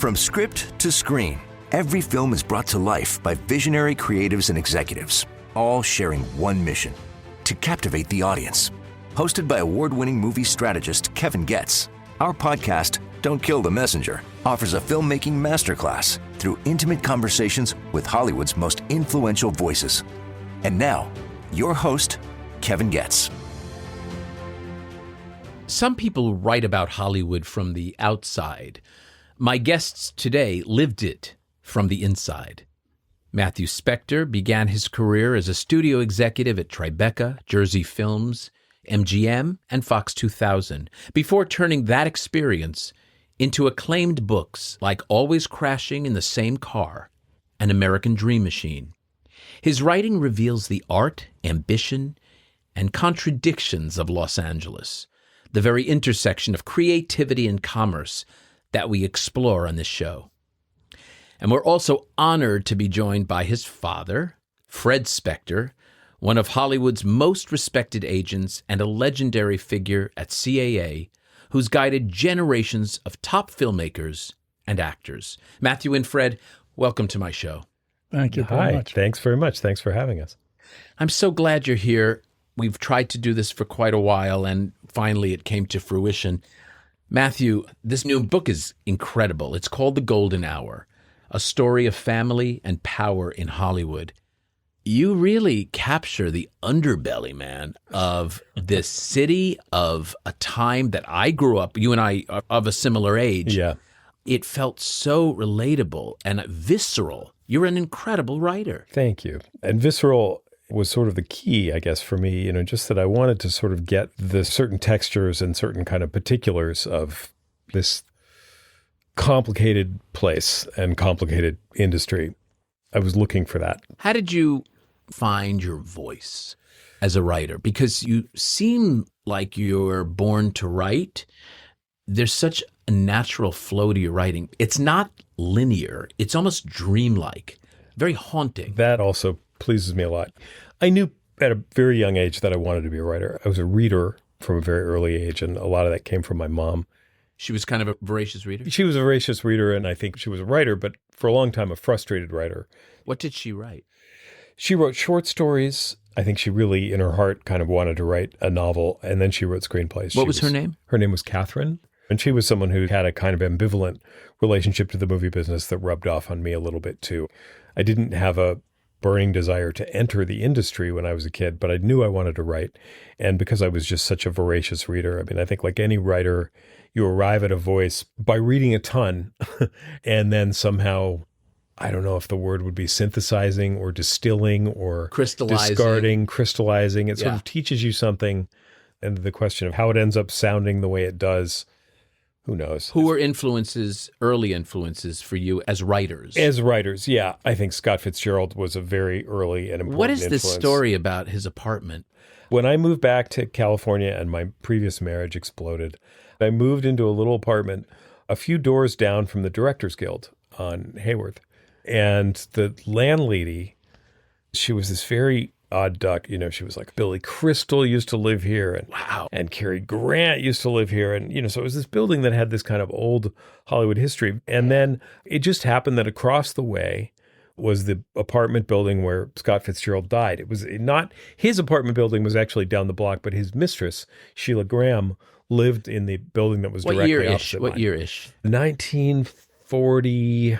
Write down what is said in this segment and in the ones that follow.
From script to screen, every film is brought to life by visionary creatives and executives, all sharing one mission: to captivate the audience. Hosted by award-winning movie strategist Kevin Goetz, our podcast, Don't Kill the Messenger, offers a filmmaking masterclass through intimate conversations with Hollywood's most influential voices. And now, your host, Kevin Goetz. Some people write about Hollywood from the outside. My guests today lived it from the inside. Matthew Specktor began his career as a studio executive at Tribeca, Jersey Films, MGM, and Fox 2000, before turning that experience into acclaimed books like Always Crashing in the Same Car and American Dream Machine. His writing reveals the art, ambition, and contradictions of Los Angeles, the very intersection of creativity and commerce that we explore on this show. And we're also honored to be joined by his father, Fred Specktor, one of Hollywood's most respected agents and a legendary figure at CAA, who's guided generations of top filmmakers and actors. Matthew and Fred, welcome to my show. Thank you very much. Thanks very much. Thanks for having us. I'm so glad you're here. We've tried to do this for quite a while, and finally it came to fruition. Matthew, this new book is incredible. It's called The Golden Hour, a story of family and power in Hollywood. You really capture the underbelly, man, of this city, of a time that I grew up, you and I are of a similar age. Yeah. It felt so relatable and visceral. You're an incredible writer. Thank you. And visceral was sort of the key, I guess, for me, just that I wanted to sort of get the certain textures and certain kind of particulars of this complicated place and complicated industry. I was looking for that. How did you find your voice as a writer? Because you seem like you're born to write. There's such a natural flow to your writing. It's not linear. It's almost dreamlike, very haunting. That also pleases me a lot. I knew at a very young age that I wanted to be a writer. I was a reader from a very early age, and a lot of that came from my mom. She was kind of a voracious reader? She was a voracious reader, and I think she was a writer, but for a long time, a frustrated writer. What did she write? She wrote short stories. I think she really, in her heart, kind of wanted to write a novel, and then she wrote screenplays. What was her name? Her name was Catherine, and she was someone who had a kind of ambivalent relationship to the movie business that rubbed off on me a little bit, too. I didn't have a burning desire to enter the industry when I was a kid, but I knew I wanted to write. And because I was just such a voracious reader, I think like any writer, you arrive at a voice by reading a ton and then somehow, I don't know if the word would be synthesizing or distilling or discarding, crystallizing. It sort of teaches you something. And the question of how it ends up sounding the way it does, who knows? Who were early influences for you as writers? As writers, yeah. I think Scott Fitzgerald was a very early and important What is influence. this story about his apartment? When I moved back to California and my previous marriage exploded, I moved into a little apartment a few doors down from the Directors Guild on Hayworth. And the landlady, she was this very odd duck. She was like, Billy Crystal used to live here. And, wow. And Cary Grant used to live here. And, so it was this building that had this kind of old Hollywood history. And then it just happened that across the way was the apartment building where Scott Fitzgerald died. It was not, his apartment building was actually down the block, but his mistress, Sheila Graham, lived in the building that was directly opposite mine. What year-ish? 1940...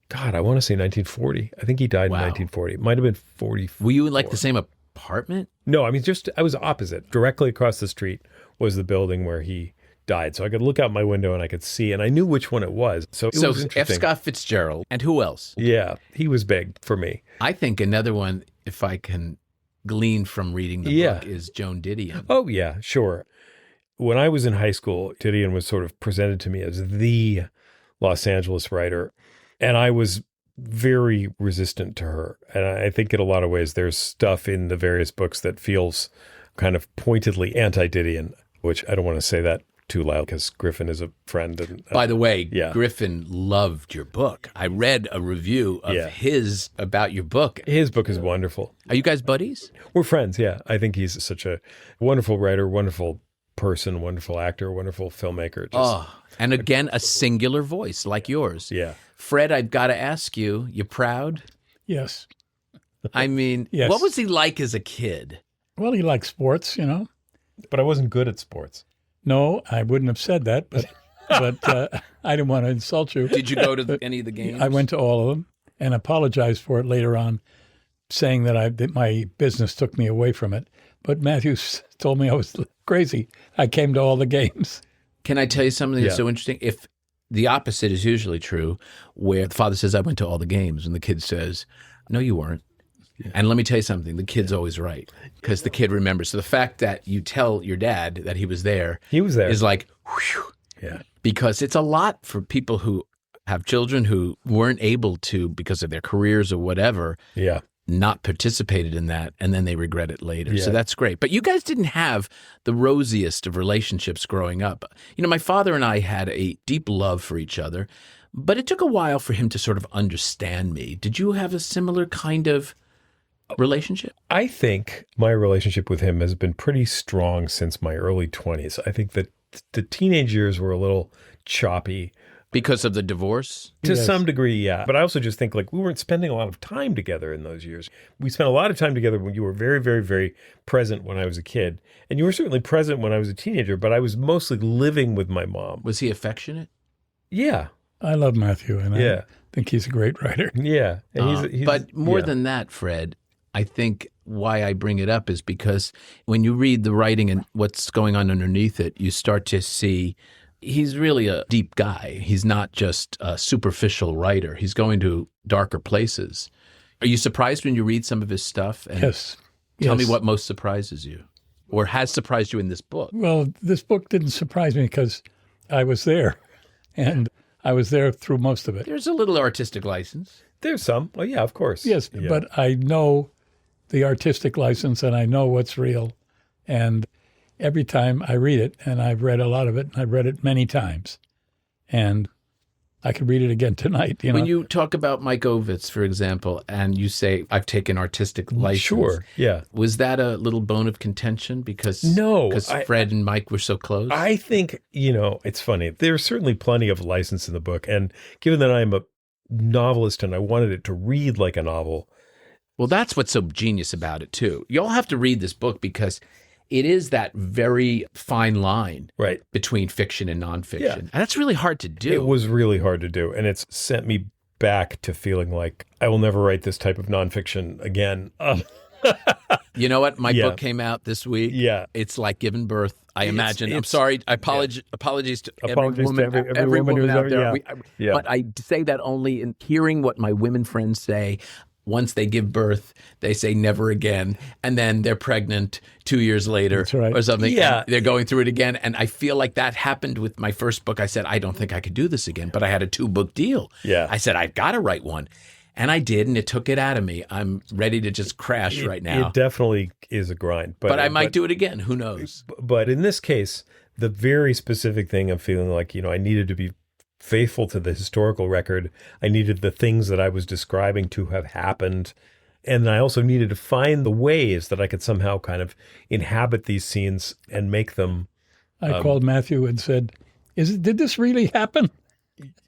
God, I want to say 1940. I think he died in 1940. It might have been 44. Were you in like the same apartment? No, I was opposite. Directly across the street was the building where he died. So I could look out my window and I could see, and I knew which one it was. So it was interesting. F. Scott Fitzgerald. And who else? Yeah, he was big for me. I think another one, if I can glean from reading the book, is Joan Didion. Oh, yeah, sure. When I was in high school, Didion was sort of presented to me as the Los Angeles writer. And I was very resistant to her. And I think in a lot of ways, there's stuff in the various books that feels kind of pointedly anti-Didion, which I don't want to say that too loud because Griffin is a friend. And, by the way, Griffin loved your book. I read a review of his about your book. His book is wonderful. Are you guys buddies? We're friends, yeah. I think he's such a wonderful writer, wonderful person, wonderful actor, wonderful filmmaker. And again, a singular voice like yours. Yeah. Fred, I've got to ask you, you proud? Yes. I mean, Yes. What was he like as a kid? Well, he liked sports, But I wasn't good at sports. No, I wouldn't have said that, but I didn't want to insult you. Did you go to any of the games? I went to all of them and apologized for it later on, saying that my business took me away from it. But Matthew told me I was crazy. I came to all the games. Can I tell you something that's so interesting? If the opposite is usually true, where the father says, I went to all the games, and the kid says, no, you weren't. Yeah. And let me tell you something, the kid's always right, because the kid remembers. So the fact that you tell your dad that he was there is like, whew. Yeah. Because it's a lot for people who have children who weren't able to, because of their careers or whatever, not participated in that, and then they regret it later. Yeah. So that's great. But you guys didn't have the rosiest of relationships growing up. My father and I had a deep love for each other, but it took a while for him to sort of understand me. Did you have a similar kind of relationship? I think my relationship with him has been pretty strong since my early 20s. I think that the teenage years were a little choppy. Because of the divorce? To some degree, yeah. But I also just think we weren't spending a lot of time together in those years. We spent a lot of time together when you were very, very, very present when I was a kid. And you were certainly present when I was a teenager, but I was mostly living with my mom. Was he affectionate? Yeah. I love Matthew, and I think he's a great writer. Yeah. And he's but more than that, Fred, I think why I bring it up is because when you read the writing and what's going on underneath it, you start to see he's really a deep guy. He's not just a superficial writer. He's going to darker places. Are you surprised when you read some of his stuff? And yes. Tell me what most surprises you or has surprised you in this book. Well, this book didn't surprise me because I was there, and I was there through most of it. There's a little artistic license. There's some. Well, yeah, of course. Yes, but I know the artistic license, and I know what's real. And every time I read it, and I've read a lot of it, and I've read it many times, and I could read it again tonight. When you talk about Mike Ovitz, for example, and you say, I've taken artistic license. Sure, yeah. Was that a little bone of contention because Fred and Mike were so close? I think, it's funny. There's certainly plenty of license in the book. And given that I'm a novelist and I wanted it to read like a novel. Well, that's what's so genius about it, too. You all have to read this book because it is that very fine line between fiction and nonfiction. Yeah. And that's really hard to do. It was really hard to do. And it's sent me back to feeling like I will never write this type of nonfiction again. You know what? My book came out this week. Yeah. It's like giving birth. I imagine. I'm sorry. Apologies to every woman out there. But I say that only in hearing what my women friends say. Once they give birth, they say never again. And then they're pregnant 2 years later or something. Yeah. They're going through it again. And I feel like that happened with my first book. I said, I don't think I could do this again. But I had a 2-book deal. Yeah. I said, I've got to write one. And I did, and it took it out of me. I'm ready to just crash right now. It definitely is a grind. But I might do it again. Who knows? But in this case, the very specific thing of feeling like, I needed to be faithful to the historical record. I needed the things that I was describing to have happened. And I also needed to find the ways that I could somehow kind of inhabit these scenes and make them. I called Matthew and said, did this really happen?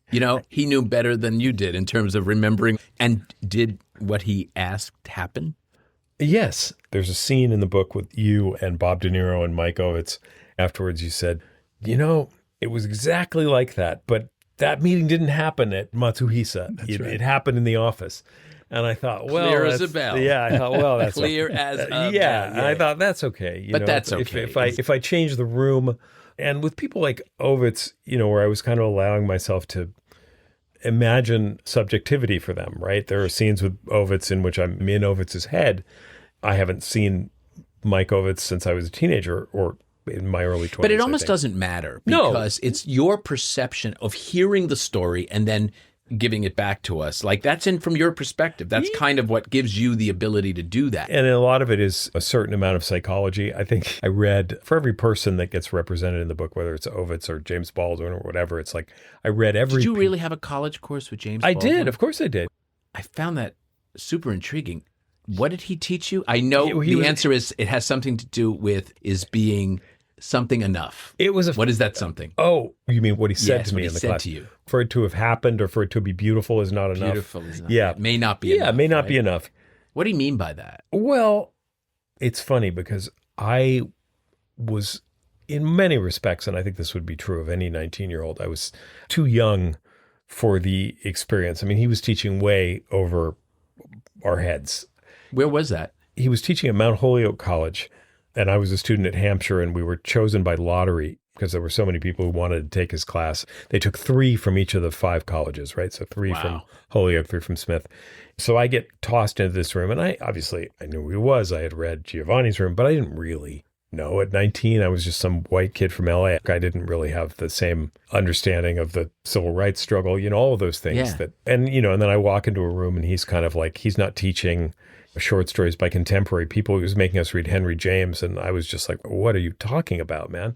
He knew better than you did in terms of remembering. And did what he asked happen? Yes. There's a scene in the book with you and Bob De Niro and Mike Ovitz. Afterwards, you said, it was exactly like that, but that meeting didn't happen at Matsuhisa. It happened in the office. And I thought, well, clear as a bell. Yeah, I thought, well, that's clear as a bell. Yeah, and I thought that's okay. But that's okay. If I change the room, and with people like Ovitz, where I was kind of allowing myself to imagine subjectivity for them, right? There are scenes with Ovitz in which I'm in Ovitz's head. I haven't seen Mike Ovitz since I was a teenager or in my early 20s. But it almost doesn't matter because it's your perception of hearing the story and then giving it back to us. Like that's from your perspective. That's kind of what gives you the ability to do that. And a lot of it is a certain amount of psychology. I think I read for every person that gets represented in the book, whether it's Ovitz or James Baldwin or whatever, it's like I read every... Did you really have a college course with James Baldwin? I did. Of course I did. I found that super intriguing. What did he teach you? I know the answer is it has something to do with being something enough? It was What is that something? Oh, you mean what he said Yes, to me what he in the said class? to you. For it to have happened or for it to be beautiful is not enough. Beautiful is not. Yeah. It may not be Yeah, enough. it may not right? be enough. What do you mean by that? Well, it's funny because I was, in many respects, and I think this would be true of any 19-year-old, I was too young for the experience. I mean, he was teaching way over our heads. Where was that? He was teaching at Mount Holyoke College, and I was a student at Hampshire, and we were chosen by lottery because there were so many people who wanted to take his class. They took 3 from each of the 5 colleges, right? So 3 from Holyoke, 3 from Smith. So I get tossed into this room, and I knew who he was. I had read Giovanni's Room, but I didn't really know. At 19, I was just some white kid from LA. I didn't really have the same understanding of the civil rights struggle, all of those things. Yeah. And then I walk into a room and he's kind of like, he's not teaching short stories by contemporary people. He was making us read Henry James. And I was just like, what are you talking about, man?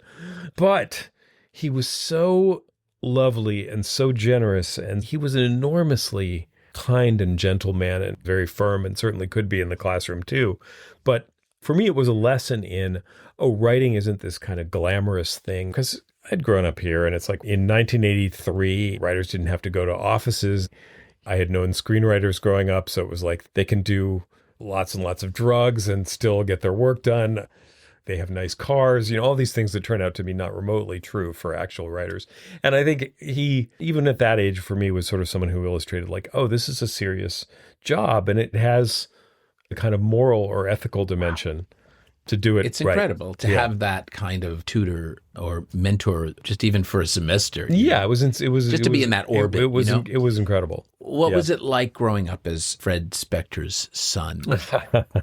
But he was so lovely and so generous. And he was an enormously kind and gentle man and very firm, and certainly could be in the classroom too. But for me, it was a lesson in, writing isn't this kind of glamorous thing. Because I'd grown up here, and it's like in 1983, writers didn't have to go to offices. I had known screenwriters growing up, so it was like they can do lots and lots of drugs and still get their work done. They have nice cars, all these things that turn out to be not remotely true for actual writers. And I think he, even at that age, for me, was sort of someone who illustrated like, this is a serious job, and it has a kind of moral or ethical dimension to do it. It's incredible to have that kind of tutor or mentor, just even for a semester. Yeah, it was to be in that orbit. It was incredible. What was it like growing up as Fred Specktor's son?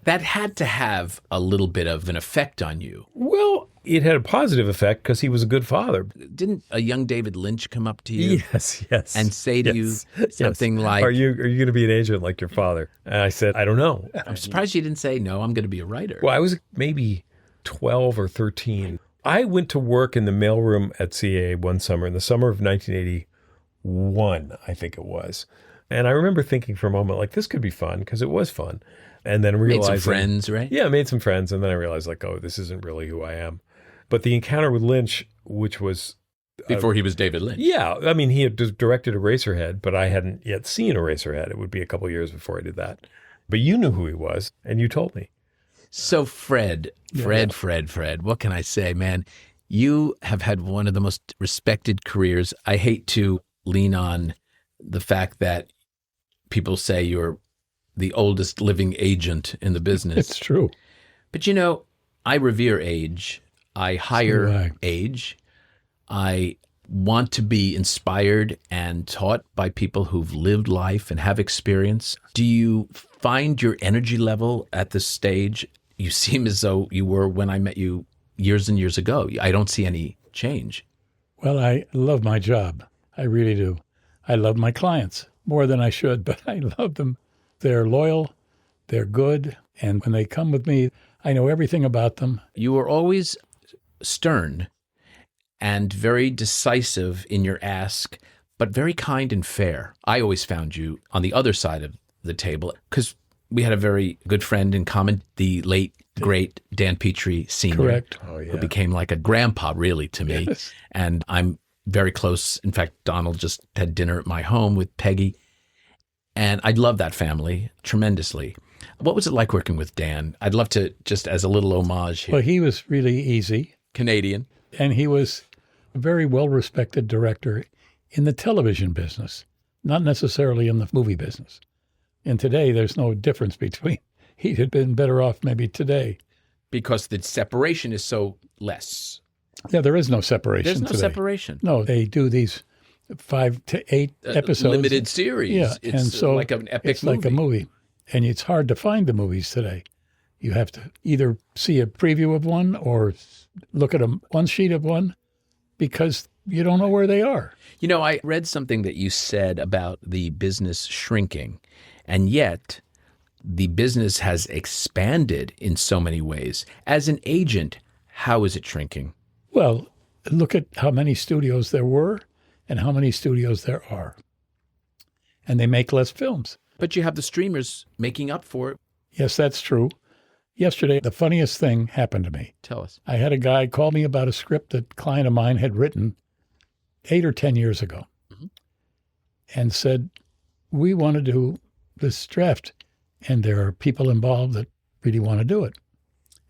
That had to have a little bit of an effect on you. Well, it had a positive effect because he was a good father. Didn't a young David Lynch come up to you? Yes. And say to you something like, Are you going to be an agent like your father? And I said, I don't know. I'm surprised you didn't say, no, I'm going to be a writer. Well, I was maybe 12 or 13. I went to work in the mailroom at CAA one summer, in the summer of 1981, I think it was. And I remember thinking for a moment, like, this could be fun, because it was fun. And then realizing... Made some friends, right? Yeah, I made some friends. And then I realized, like, this isn't really who I am. But the encounter with Lynch, which was... Before he was David Lynch. Yeah. I mean, he had directed Eraserhead, but I hadn't yet seen Eraserhead. It would be a couple of years before I did that. But you knew who he was, and you told me. So Fred, what can I say, man? You have had one of the most respected careers. I hate to lean on the fact that people say you're the oldest living agent in the business. It's true. But I revere age. I hire age. I want to be inspired and taught by people who've lived life and have experience. Do you find your energy level at this stage? You seem as though you were when I met you years and years ago. I don't see any change. Well, I love my job. I really do. I love my clients more than I should, but I love them. They're loyal, they're good, and when they come with me, I know everything about them. You were always stern and very decisive in your ask, but very kind and fair. I always found you on the other side of the table because we had a very good friend in common, the late, great Dan Petrie Sr., Correct. who became like a grandpa, really, to me. Yes. And I'm very close. In fact, Donald just had dinner at my home with Peggy. And I love that family tremendously. What was it like working with Dan? I'd love to, just as a little homage here. Well, he was really easy. Canadian. And he was a very well-respected director in the television business, not necessarily in the movie business. And today, there's no difference between. He'd have been better off maybe today. Because the separation is so less. Yeah, there is no separation There's no today. separation. No, they do these 5 to 8 episodes. Limited series. Yeah, It's and so like an epic it's like a movie. And it's hard to find the movies today. You have to either see a preview of one or look at one sheet of one because you don't know where they are. I read something that you said about the business shrinking, and yet the business has expanded in so many ways. As an agent, how is it shrinking? Well, look at how many studios there were and how many studios there are. And they make less films. But you have the streamers making up for it. Yes, that's true. Yesterday, the funniest thing happened to me. Tell us. I had a guy call me about a script that a client of mine had written 8 or 10 years ago and said, we want to do this draft, and there are people involved that really want to do it.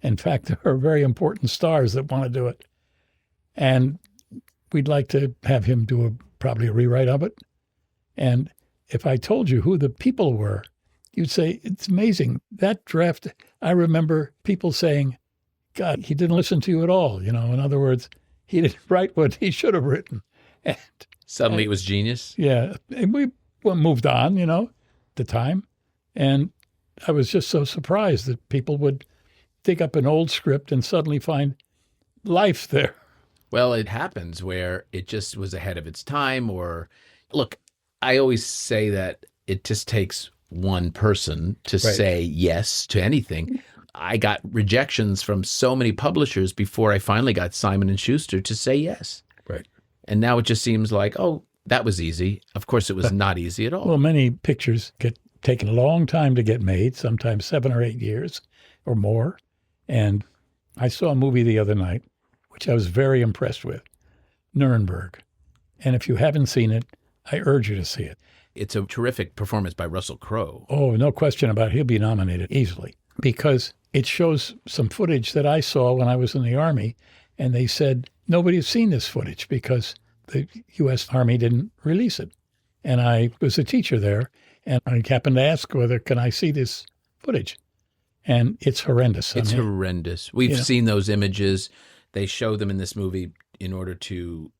In fact, there are very important stars that want to do it. And we'd like to have him do probably a rewrite of it. And if I told you who the people were, you'd say, it's amazing. That draft, I remember people saying, God, he didn't listen to you at all. In other words, he didn't write what he should have written. And Suddenly it was genius? Yeah. And we moved on, the time. And I was just so surprised that people would dig up an old script and suddenly find life there. Well, it happens where it just was ahead of its time. Or, look, I always say that it just takes one person to say yes to anything. I got rejections from so many publishers before I finally got Simon & Schuster to say yes. Right. And now it just seems like, oh, that was easy. Of course, it was not easy at all. Well, many pictures get taken a long time to get made, sometimes 7 or 8 years or more. And I saw a movie the other night, which I was very impressed with, Nuremberg. And if you haven't seen it, I urge you to see it. It's a terrific performance by Russell Crowe. Oh, no question about it. He'll be nominated easily because it shows some footage that I saw when I was in the Army. And they said, nobody's seen this footage because the U.S. Army didn't release it. And I was a teacher there, and I happened to ask whether, can I see this footage? And it's horrendous. It's horrendous. We've seen those images. They show them in this movie in order to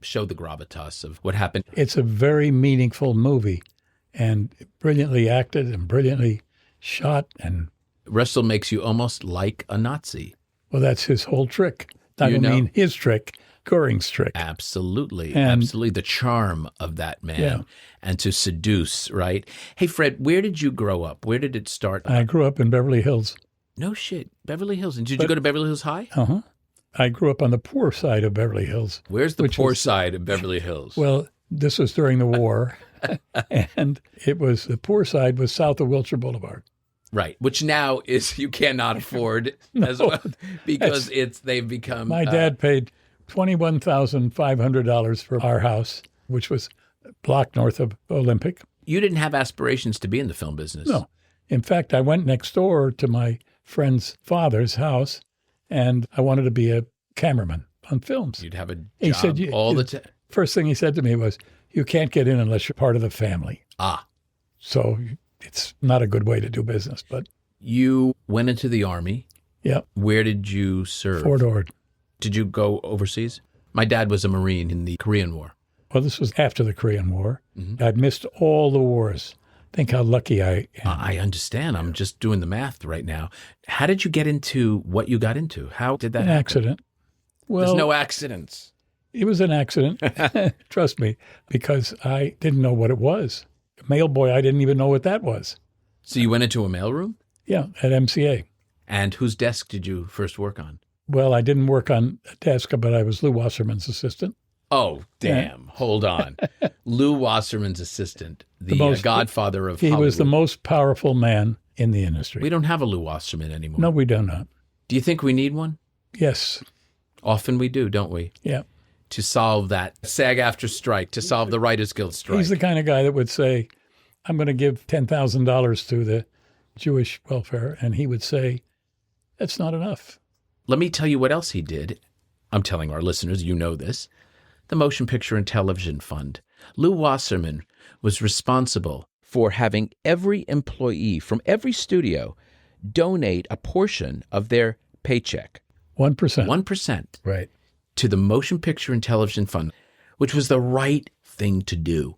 show the gravitas of what happened. It's a very meaningful movie and brilliantly acted and brilliantly shot. And Russell makes you almost like a Nazi. Well, that's his whole trick. I don't mean his trick, Goering's trick. Absolutely. And absolutely. The charm of that man and to seduce, right? Hey, Fred, where did you grow up? Where did it start? I grew up in Beverly Hills. No shit. Beverly Hills. And did you go to Beverly Hills High? Uh-huh. I grew up on the poor side of Beverly Hills. Where's the poor side of Beverly Hills? Well, this was during the war, and the poor side was south of Wilshire Boulevard. Right, which now is you cannot afford as well because they've become. My dad paid $21,500 for our house, which was a block north of Olympic. You didn't have aspirations to be in the film business. No. In fact, I went next door to my friend's father's house, and I wanted to be a cameraman on films. You'd have a job he said, all the time. First thing he said to me was, you can't get in unless you're part of the family. Ah. So it's not a good way to do business. But you went into the Army. Yeah. Where did you serve? Fort Ord. Did you go overseas? My dad was a Marine in the Korean War. Well, this was after the Korean War. Mm-hmm. I'd missed all the wars. Think how lucky I am. I understand. I'm just doing the math right now. How did you get into what you got into? How did that happen? An accident. Well, there's no accidents. It was an accident. Trust me, because I didn't know what it was. Mail boy, I didn't even know what that was. So you went into a mailroom? Yeah, at MCA. And whose desk did you first work on? Well, I didn't work on a desk, but I was Lew Wasserman's assistant. Oh, damn. Yeah. Hold on. Lew Wasserman's assistant, the godfather of Hollywood. He was the most powerful man in the industry. We don't have a Lew Wasserman anymore. No, we do not. Do you think we need one? Yes. Often we do, don't we? Yeah. To solve that SAG-AFTRA strike, to solve the Writers Guild strike. He's the kind of guy that would say, I'm going to give $10,000 to the Jewish welfare. And he would say, that's not enough. Let me tell you what else he did. I'm telling our listeners, you know this. The Motion Picture and Television Fund. Lew Wasserman was responsible for having every employee from every studio donate a portion of their paycheck. 1%. 1%. Right. To the Motion Picture and Television Fund, which was the right thing to do.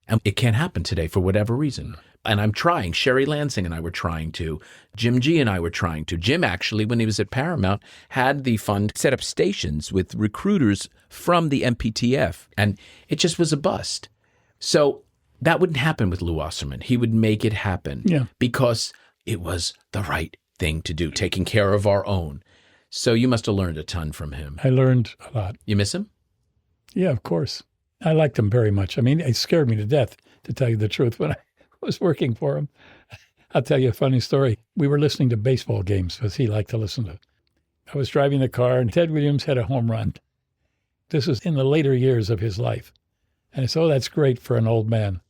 And it can't happen today for whatever reason. And I'm trying. Sherry Lansing and I were trying to. Jim G and I were trying to. Jim, actually, when he was at Paramount, had the fund set up stations with recruiters from the MPTF. And it just was a bust. So that wouldn't happen with Lew Wasserman. He would make it happen because it was the right thing to do, taking care of our own. So you must have learned a ton from him. I learned a lot. You miss him? Yeah, of course. I liked him very much. I mean, it scared me to death, to tell you the truth, when I was working for him. I'll tell you a funny story. We were listening to baseball games because he liked to listen to. I was driving the car and Ted Williams had a home run. This was in the later years of his life. And I said, oh, that's great for an old man.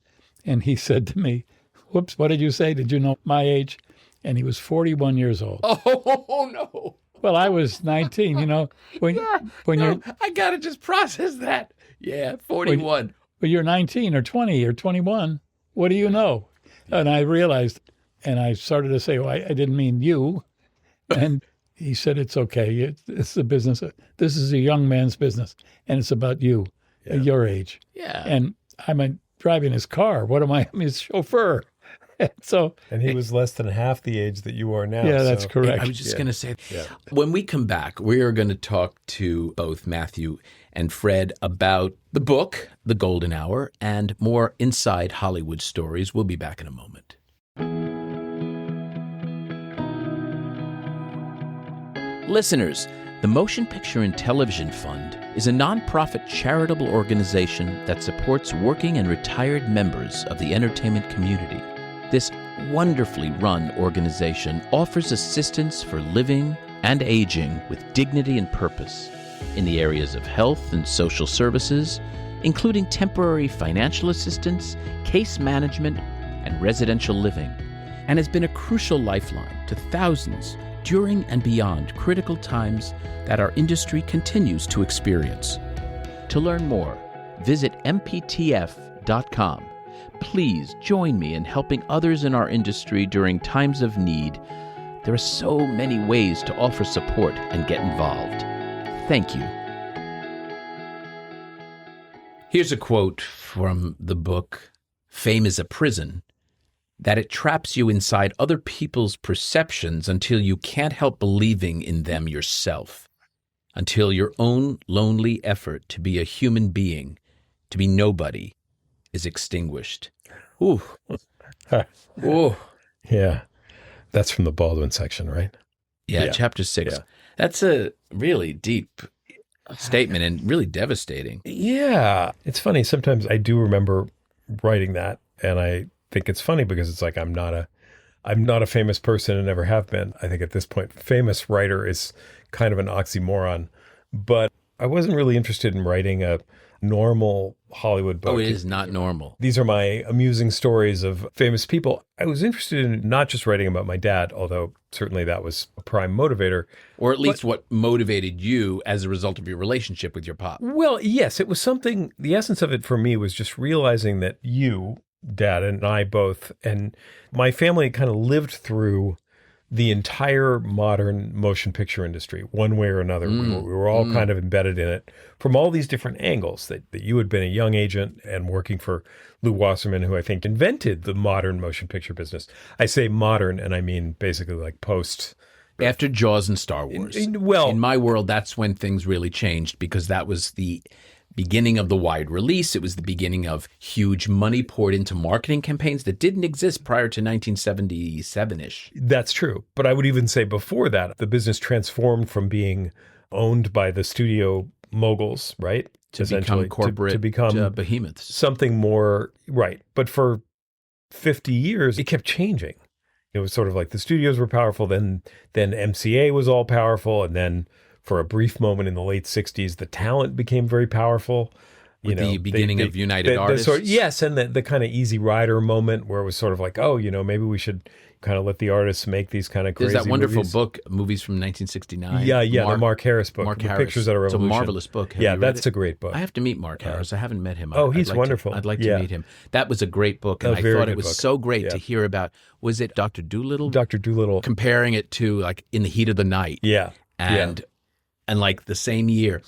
And he said to me, whoops, what did you say? Did you know my age? And he was 41 years old. Oh, no. Well, I was 19, you know. I got to just process that. Yeah, 41. When you're 19 or 20 or 21, what do you know? And I realized, and I started to say, well, I didn't mean you. And he said, it's okay. It's the business. This is a young man's business, and it's about you, your age. Yeah. And I'm driving his car. What am I? I'm his chauffeur. And he was less than half the age that you are now. Yeah, that's correct. I was just going to say, when we come back, we are going to talk to both Matthew and Fred about the book, The Golden Hour, and more inside Hollywood stories. We'll be back in a moment. Listeners, the Motion Picture and Television Fund is a nonprofit charitable organization that supports working and retired members of the entertainment community. This wonderfully run organization offers assistance for living and aging with dignity and purpose in the areas of health and social services, including temporary financial assistance, case management, and residential living, and has been a crucial lifeline to thousands during and beyond critical times that our industry continues to experience. To learn more, visit mptf.com. Please join me in helping others in our industry during times of need. There are so many ways to offer support and get involved. Thank you. Here's a quote from the book, Fame is a Prison, that it traps you inside other people's perceptions until you can't help believing in them yourself, until your own lonely effort to be a human being, to be nobody, is extinguished. Ooh. Ooh. Yeah. That's from the Baldwin section, right? Yeah, chapter 6. Yeah. That's a really deep statement and really devastating. Yeah. It's funny. Sometimes I do remember writing that, and I think it's funny because it's like I'm not a famous person and never have been. I think at this point, famous writer is kind of an oxymoron. But I wasn't really interested in writing a normal Hollywood book. Oh, it is not normal. These are my amusing stories of famous people. I was interested in not just writing about my dad, although certainly that was a prime motivator. Or at least what motivated you as a result of your relationship with your pop. Well, yes, it was something, the essence of it for me was just realizing that you, Dad, and I both, and my family kind of lived through the entire modern motion picture industry, one way or another. We were all kind of embedded in it from all these different angles, that you had been a young agent and working for Lew Wasserman, who I think invented the modern motion picture business. I say modern, and I mean basically like post. After Jaws and Star Wars. In my world, that's when things really changed, because that was the beginning of the wide release. It was the beginning of huge money poured into marketing campaigns that didn't exist prior to 1977-ish. That's true. But I would even say before that, the business transformed from being owned by the studio moguls, right? To become corporate, to become behemoths. Something more, right. But for 50 years, it kept changing. It was sort of like the studios were powerful, then MCA was all powerful, and then for a brief moment in the late 60s, the talent became very powerful. With the beginning of United Artists. Yes, and the kind of Easy Rider moment where it was sort of like, oh, maybe we should kind of let the artists make these kind of crazy There's that wonderful movies. Book, movies from 1969. The Mark Harris book, Mark The Harris. Pictures That Are Revolution. It's a marvelous book. Yeah, that's a great book. I have to meet Mark Harris. I haven't met him. He's wonderful. I'd like to meet him. That was a great book, and I thought it was so great to hear about, was it Dr. Dolittle? Dr. Dolittle. Comparing it to like In the Heat of the Night. Yeah. And like the same year,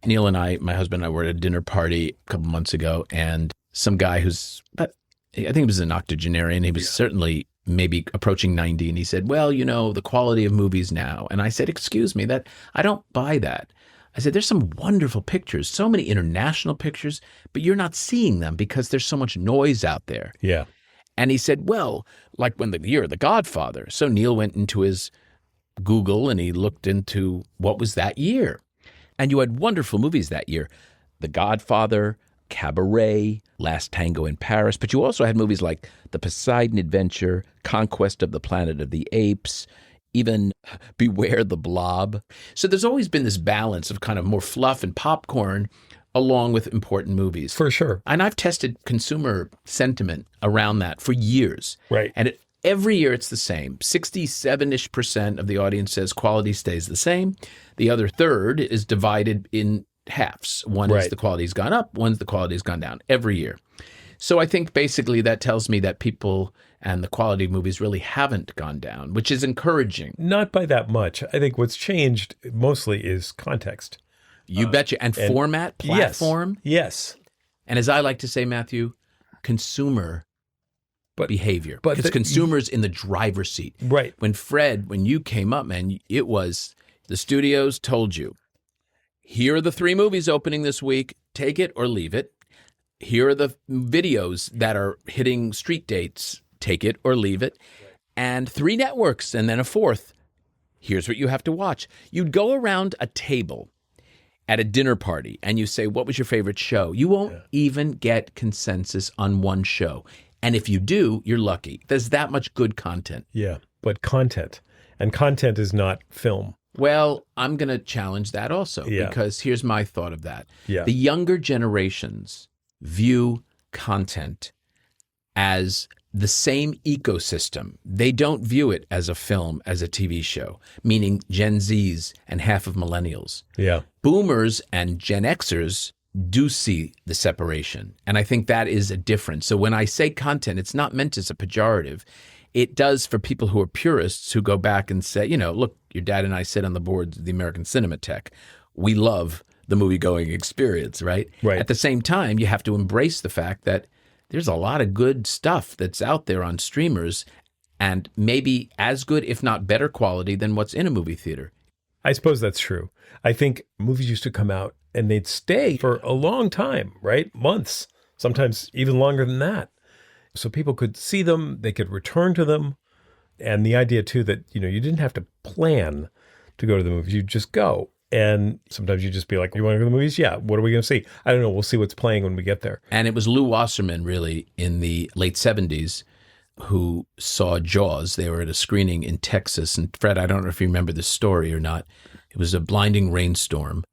Neil and I, my husband and I, were at a dinner party a couple months ago, and some guy who's, I think he was an octogenarian, he was certainly maybe approaching 90, and he said, well, the quality of movies now. And I said, excuse me, that I don't buy that. I said, there's some wonderful pictures, so many international pictures, but you're not seeing them because there's so much noise out there. Yeah. And he said, well, like when the year of The Godfather. So Neil went into his Google and he looked into what was that year. And you had wonderful movies that year. The Godfather, Cabaret, Last Tango in Paris, but you also had movies like The Poseidon Adventure, Conquest of the Planet of the Apes, even Beware the Blob. So there's always been this balance of kind of more fluff and popcorn along with important movies. For sure. And I've tested consumer sentiment around that for years. Right. And every year it's the same. 67-ish% of the audience says quality stays the same. The other third is divided in halves. One is the quality's gone up, one's the quality's gone down every year. So I think basically that tells me that people and the quality of movies really haven't gone down, which is encouraging. Not by that much. I think what's changed mostly is context. You betcha. And format, platform. Yes. And as I like to say, Matthew, consumer behavior. But because consumers in the driver's seat. Right. When you came up, man, it was the studios told you, here are the 3 movies opening this week. Take it or leave it. Here are the videos that are hitting street dates. Take it or leave it. And 3 networks and then a 4th. Here's what you have to watch. You'd go around a table at a dinner party and you say, what was your favorite show? You won't even get consensus on one show. And if you do, you're lucky. There's that much good content. Yeah, but content. And content is not film. Well, I'm going to challenge that also because here's my thought of that. Yeah. The younger generations view content as the same ecosystem. They don't view it as a film, as a TV show, meaning Gen Zs and half of millennials. Yeah. Boomers and Gen Xers do see the separation. And I think that is a difference. So when I say content, it's not meant as a pejorative. It does for people who are purists who go back and say, look, your dad and I sit on the boards of the American Cinematheque. We love the movie-going experience, right? Right. At the same time, you have to embrace the fact that there's a lot of good stuff that's out there on streamers and maybe as good, if not better quality than what's in a movie theater. I suppose that's true. I think movies used to come out and they'd stay for a long time, right? Months, sometimes even longer than that. So people could see them, they could return to them. And the idea too that, you didn't have to plan to go to the movies. You'd just go. And sometimes you just be like, you want to go to the movies? Yeah. What are we going to see? I don't know. We'll see what's playing when we get there. And it was Lew Wasserman really in the late 70s who saw Jaws. They were at a screening in Texas. And Fred, I don't know if you remember this story or not. It was a blinding rainstorm.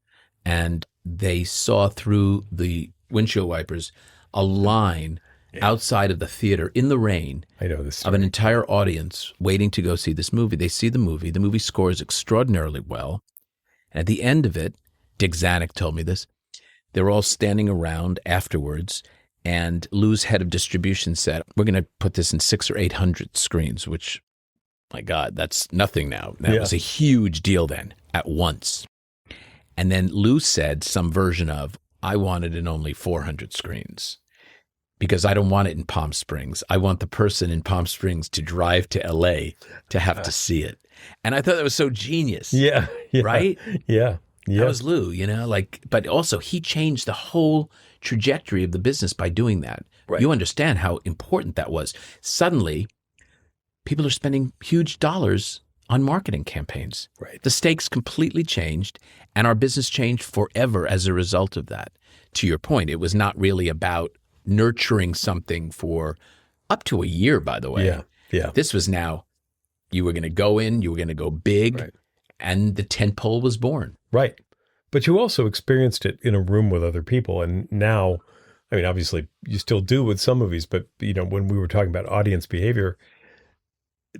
And they saw through the windshield wipers a line outside of the theater in the rain. I know this story. Of an entire audience waiting to go see this movie. They see the movie. The movie scores extraordinarily well. And at the end of it, Dick Zanuck told me this, they were all standing around afterwards, and Lew's head of distribution said, we're going to put this in 600 or 800 screens, which, my God, that's nothing now. That was a huge deal then, at once. And then Lew said some version of, I want it in only 400 screens. Because I don't want it in Palm Springs. I want the person in Palm Springs to drive to LA to have to see it. And I thought that was so genius. Yeah. Right? Yeah. That was Lew, but also he changed the whole trajectory of the business by doing that. Right. You understand how important that was. Suddenly, people are spending huge dollars on marketing campaigns. Right. The stakes completely changed, and our business changed forever as a result of that. To your point, it was not really about nurturing something for up to a year, by the way. Yeah. This was now, you were going to go in, you were going to go big, and the tentpole was born. Right. But you also experienced it in a room with other people. And now, I mean, obviously you still do with some movies, but when we were talking about audience behavior,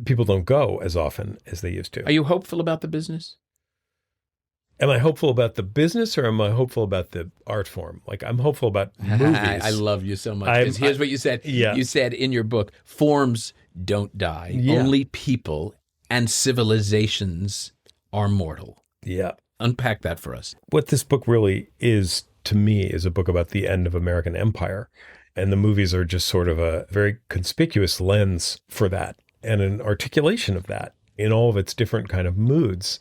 people don't go as often as they used to. Are you hopeful about the business? Am I hopeful about the business or am I hopeful about the art form? Like, I'm hopeful about movies. I love you so much. Because here's what you said. Yeah. You said in your book, forms don't die. Yeah. Only people and civilizations are mortal. Yeah. Unpack that for us. What this book really is, to me, is a book about the end of American empire. And the movies are just sort of a very conspicuous lens for that and an articulation of that in all of its different kind of moods.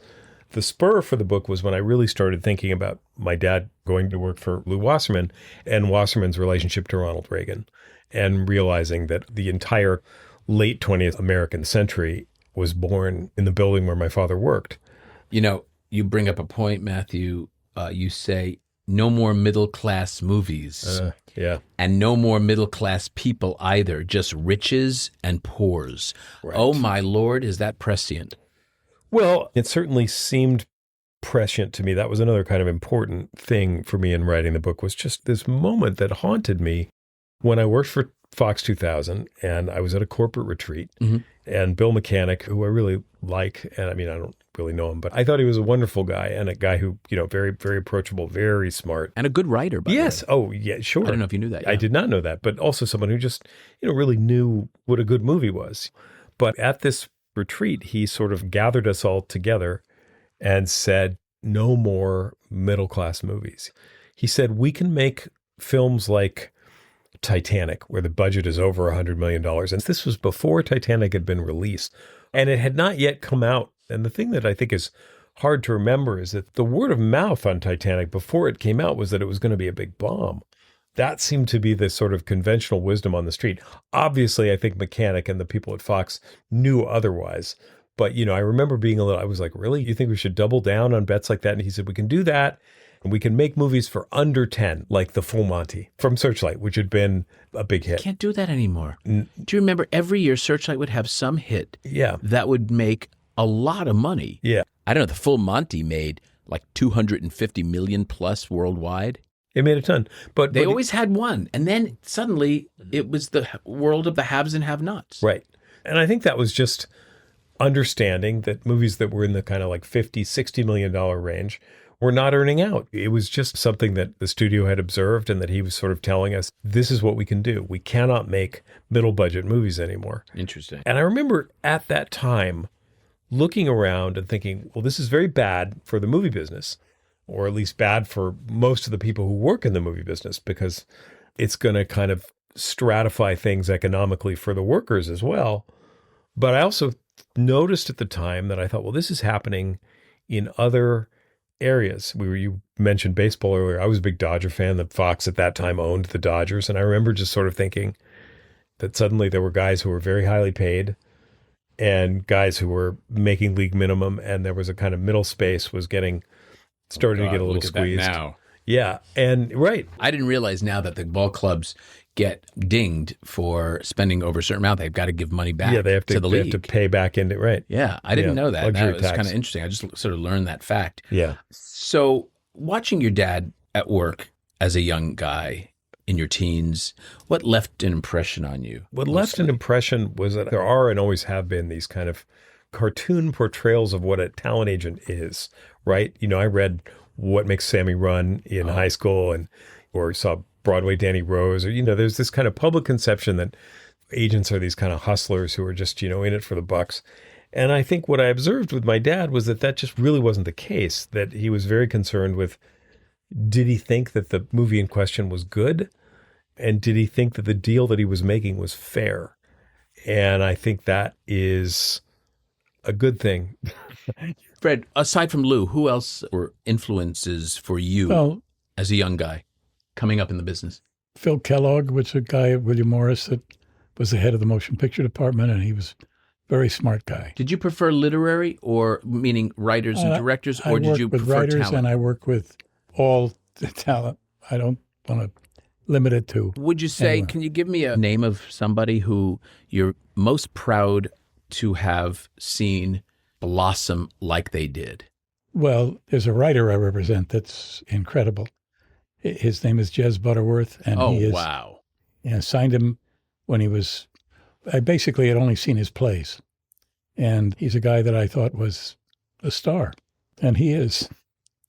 The spur for the book was when I really started thinking about my dad going to work for Lew Wasserman and Wasserman's relationship to Ronald Reagan, and realizing that the entire late 20th American century was born in the building where my father worked. You bring up a point, Matthew. You say no more middle-class movies. Yeah. And no more middle-class people either, just riches and poors. Right. Oh, my Lord, is that prescient? Well, it certainly seemed prescient to me. That was another kind of important thing for me in writing the book, was just this moment that haunted me when I worked for Fox 2000 and I was at a corporate retreat. Mm-hmm. And Bill Mechanic, who I really like, and I mean, I don't really know him, but I thought he was a wonderful guy and a guy who, very, very approachable, very smart. And a good writer, by the way. Yes. Oh, yeah, sure. I don't know if you knew that. I Yeah. did not know that, but also someone who just, really knew what a good movie was. But at this retreat, he sort of gathered us all together and said, no more middle-class movies. He said, we can make films like Titanic, where the budget is over $100 million. And this was before Titanic had been released. And it had not yet come out. And the thing that I think is hard to remember is that the word of mouth on Titanic before it came out was that it was going to be a big bomb. That seemed to be the sort of conventional wisdom on the street. Obviously, I think Mechanic and the people at Fox knew otherwise. But, I remember being I was like, really? You think we should double down on bets like that? And he said, we can do that. And we can make movies for under 10, like The Full Monty from Searchlight, which had been a big hit. Can't do that anymore. Do you remember every year Searchlight would have some hit that would make a lot of money? Yeah. I don't know, The Full Monty made like 250 million plus worldwide. It made a ton. But They always had one. And then suddenly it was the world of the haves and have-nots. Right. And I think that was just understanding that movies that were in the kind of like $50, $60 million range were not earning out. It was just something that the studio had observed and that he was sort of telling us, this is what we can do. We cannot make middle budget movies anymore. Interesting. And I remember at that time looking around and thinking, well, this is very bad for the movie business, or at least bad for most of the people who work in the movie business, because it's going to kind of stratify things economically for the workers as well. But I also noticed at the time that I thought, well, this is happening in other areas. You mentioned baseball earlier. I was a big Dodger fan. The Fox at that time owned the Dodgers. And I remember just sort of thinking that suddenly there were guys who were very highly paid and guys who were making league minimum. And there was a kind of middle space was starting to get a little squeezed. Now. Yeah. And right. I didn't realize now that the ball clubs get dinged for spending over a certain amount. They've got to give money back they have to the league. They have to pay back into right. Yeah, I didn't know that. Luxury That was tax. kind of interesting. I just sort of learned that fact. Yeah. So watching your dad at work as a young guy in your teens, what left an impression on you? What left an impression was that there are and always have been these kind of cartoon portrayals of what a talent agent is, right? I read What Makes Sammy Run in high school or saw Broadway Danny Rose, or, there's this kind of public conception that agents are these kind of hustlers who are just, in it for the bucks. And I think what I observed with my dad was that just really wasn't the case, that he was very concerned with, did he think that the movie in question was good? And did he think that the deal that he was making was fair? And I think that is a good thing. Fred, aside from Lew, who else were influences for you as a young guy coming up in the business? Phil Kellogg was a guy at William Morris that was the head of the motion picture department, and he was a very smart guy. Did you prefer literary, or meaning writers and directors, or did you prefer I work with writers talent? and I work with all the talent. I don't want to limit it to. Would you say, anyone. Can you give me a name of somebody who you're most proud to have seen blossom like they did? Well, there's a writer I represent that's incredible. His name is Jez Butterworth, and Wow. Signed him when he was, I basically had only seen his plays. And he's a guy that I thought was a star, and he is.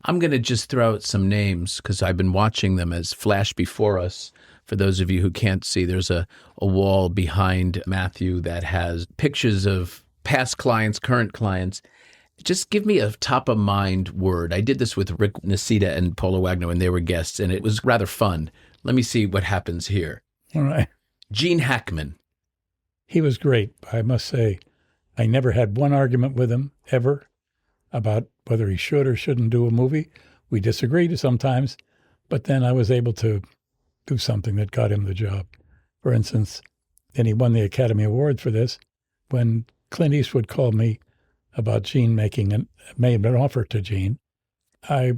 I'm going to just throw out some names because I've been watching them as flash before us. For those of you who can't see, there's a wall behind Matthew that has pictures of past clients, current clients. Just give me a top-of-mind word. I did this with Rick Nacita and Paula Wagner when they were guests, and it was rather fun. Let me see what happens here. All right. Gene Hackman. He was great. I must say, I never had one argument with him ever about whether he should or shouldn't do a movie. We disagreed sometimes, but then I was able to do something that got him the job. For instance, and he won the Academy Award for this, when Clint Eastwood called me about Gene made an offer to Gene. I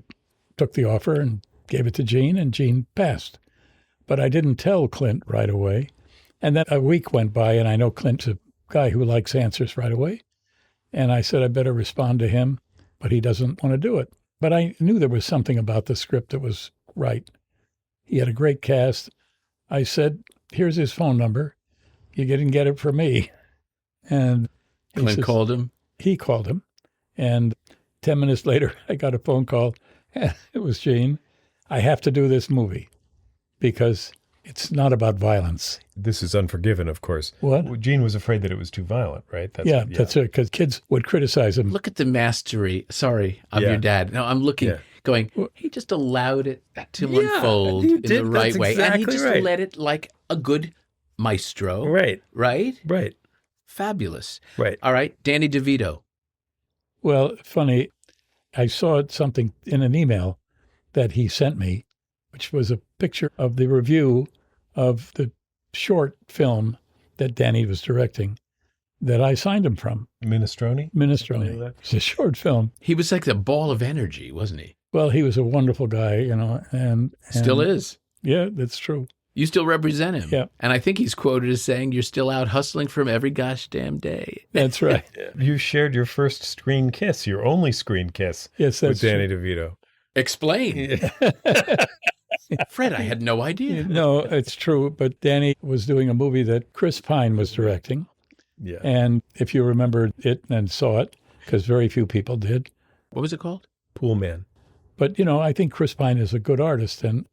took the offer and gave it to Gene, and Gene passed. But I didn't tell Clint right away. And then a week went by, and I know Clint's a guy who likes answers right away. And I said, I better respond to him, but he doesn't want to do it. But I knew there was something about the script that was right. He had a great cast. I said, here's his phone number. You didn't get it from me. And Clint called him? He called him. And 10 minutes later, I got a phone call. It was Gene. I have to do this movie because it's not about violence. This is Unforgiven, of course. What? Gene was afraid that it was too violent, right? That's it, because kids would criticize him. Look at the mastery, of your dad. No, I'm looking, going, he just allowed it to unfold in the right way. And he just let it like a good maestro. Right. Right? Right. Fabulous. Right. All right, Danny DeVito. Well, funny, I saw something in an email that he sent me, which was a picture of the review of the short film that Danny was directing that I signed him from. Minestrone? Minestrone. It's a short film. He was like a ball of energy, wasn't he? Well, he was a wonderful guy, and still is. Yeah, that's true. You still represent him. Yeah. And I think he's quoted as saying, you're still out hustling for him every gosh damn day. That's right. You shared your first screen kiss, your only screen kiss with Danny DeVito. Explain. Fred, I had no idea. No, it's true. But Danny was doing a movie that Chris Pine was directing. Yeah. And if you remember it and saw it, because very few people did. What was it called? Pool Man. But, I think Chris Pine is a good artist. And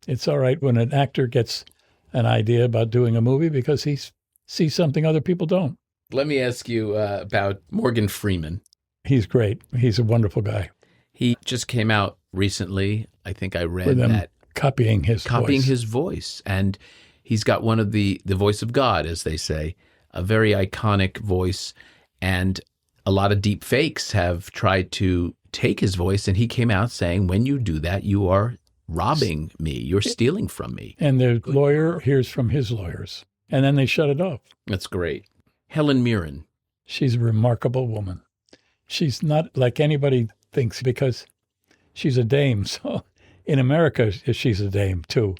it's all right when an actor gets an idea about doing a movie because he sees something other people don't. Let me ask you about Morgan Freeman. He's great. He's a wonderful guy. He just came out recently. I think I read that. Copying his voice. And he's got one of the voice of God, as they say, a very iconic voice. And a lot of deep fakes have tried to take his voice. And he came out saying, when you do that, you are robbing me. You're stealing from me. And the lawyer hears from his lawyers. And then they shut it off. That's great. Helen Mirren. She's a remarkable woman. She's not like anybody thinks because she's a dame. So in America, she's a dame too.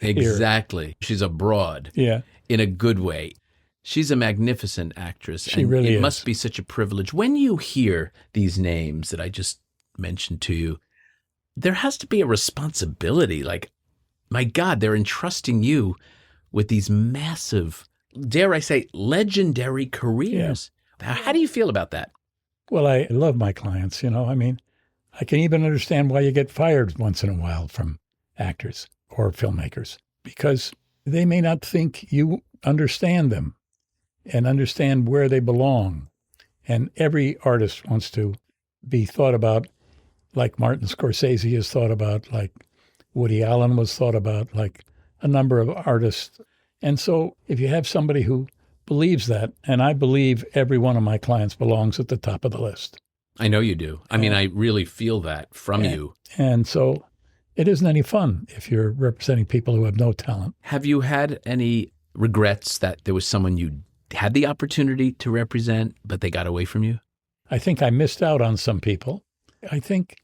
Exactly. Here. She's a broad. Yeah. In a good way. She's a magnificent actress. She really is. It must be such a privilege. When you hear these names that I just mentioned to you, there has to be a responsibility. Like, my God, they're entrusting you with these massive, dare I say, legendary careers. Yeah. How do you feel about that? Well, I love my clients, I can even understand why you get fired once in a while from actors or filmmakers, because they may not think you understand them and understand where they belong. And every artist wants to be thought about like Martin Scorsese is thought about, like Woody Allen was thought about, like a number of artists. And so if you have somebody who believes that, and I believe every one of my clients belongs at the top of the list. I know you do. I mean, I really feel that from you. And so it isn't any fun if you're representing people who have no talent. Have you had any regrets that there was someone you had the opportunity to represent, but they got away from you? I think I missed out on some people. I think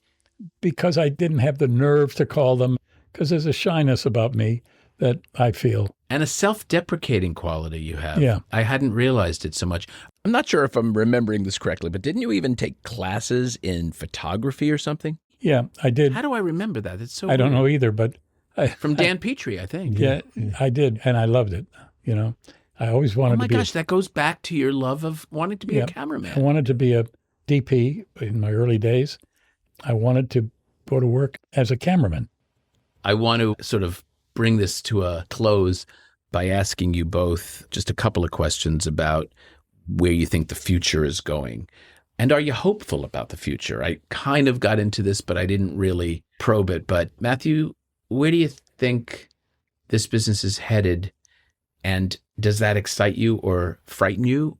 because I didn't have the nerve to call them, because there's a shyness about me that I feel. And a self-deprecating quality you have. Yeah. I hadn't realized it so much. I'm not sure if I'm remembering this correctly, but didn't you even take classes in photography or something? Yeah, I did. How do I remember that? It's so I don't know either, but... From Dan Petrie, I think. Yeah, I did, and I loved it, I always wanted to be... Oh my gosh, that goes back to your love of wanting to be a cameraman. I wanted to be a DP in my early days. I wanted to go to work as a cameraman. I want to sort of bring this to a close by asking you both just a couple of questions about where you think the future is going. And are you hopeful about the future? I kind of got into this, but I didn't really probe it. But Matthew, where do you think this business is headed? And does that excite you or frighten you?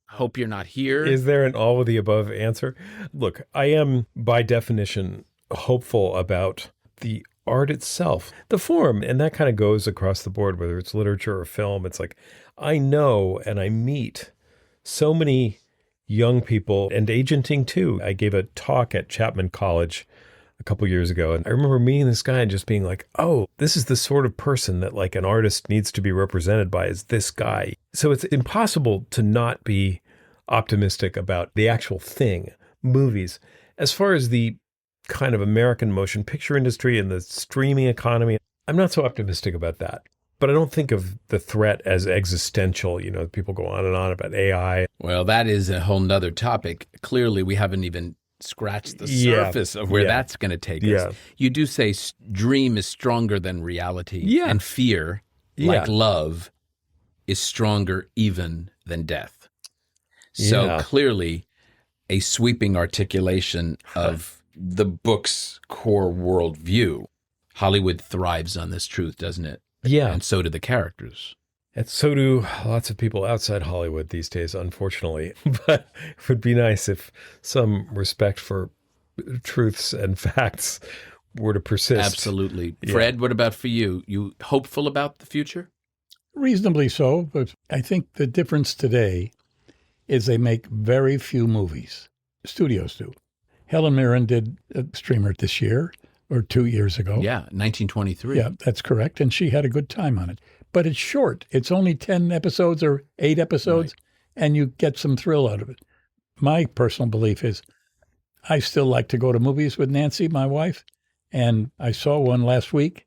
Hope you're not here. Is there an all of the above answer? Look, I am by definition hopeful about the art itself, the form, and that kind of goes across the board, whether it's literature or film. It's like, I know and I meet so many young people and agenting too. I gave a talk at Chapman College a couple years ago. And I remember meeting this guy and just being like, oh, this is the sort of person that like an artist needs to be represented by, is this guy. So it's impossible to not be optimistic about the actual thing, movies. As far as the kind of American motion picture industry and the streaming economy, I'm not so optimistic about that. But I don't think of the threat as existential. You know, people go on and on about AI. Well, that is a whole nother topic. Clearly, we haven't even scratched the surface of where that's going to take us. You do say dream is stronger than reality. And fear, like love, is stronger even than death. So clearly, a sweeping articulation of the book's core worldview. Hollywood thrives on this truth, doesn't it? Yeah. And so do the characters. And so do lots of people outside Hollywood these days, unfortunately. But it would be nice if some respect for truths and facts were to persist. Absolutely. Fred, what about for you? You hopeful about the future? Reasonably so, but I think the difference today is they make very few movies. Studios do. Helen Mirren did a streamer this year or 2 years ago. Yeah, 1923. Yeah, that's correct. And she had a good time on it. But it's short. It's only 10 episodes or 8 episodes, and you get some thrill out of it. My personal belief is I still like to go to movies with Nancy, my wife, and I saw one last week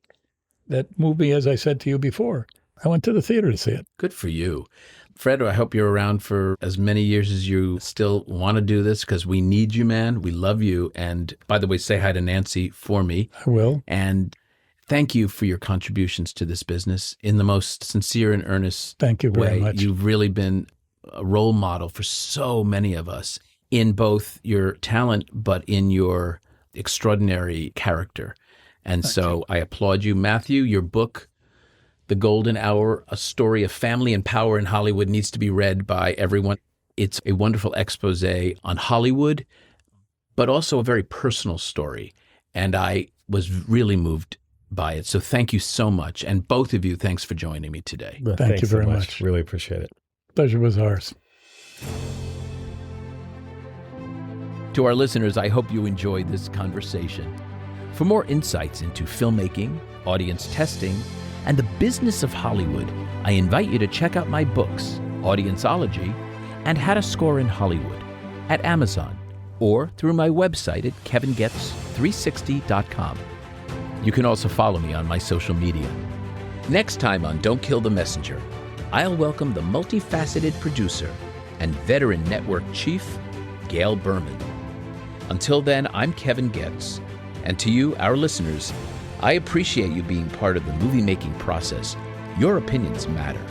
that moved me, as I said to you before. I went to the theater to see it. Good for you. Fred, I hope you're around for as many years as you still want to do this, because we need you, man. We love you. And by the way, say hi to Nancy for me. I will. And thank you for your contributions to this business in the most sincere and earnest Thank you very way. much. You've really been a role model for so many of us in both your talent, but in your extraordinary character. And so I applaud you. Matthew, your book, The Golden Hour, A Story of Family and Power in Hollywood, needs to be read by everyone. It's a wonderful expose on Hollywood, but also a very personal story. And I was really moved by it. So thank you so much. And both of you, thanks for joining me today. Thank you very so much. Really appreciate it. Pleasure was ours. To our listeners, I hope you enjoyed this conversation. For more insights into filmmaking, audience testing, and the business of Hollywood, I invite you to check out my books, Audienceology and How to Score in Hollywood, at Amazon or through my website at kevingetz360.com. You can also follow me on my social media. Next time on Don't Kill the Messenger, I'll welcome the multifaceted producer and veteran network chief, Gail Berman. Until then, I'm Kevin Goetz, and to you, our listeners, I appreciate you being part of the movie-making process. Your opinions matter.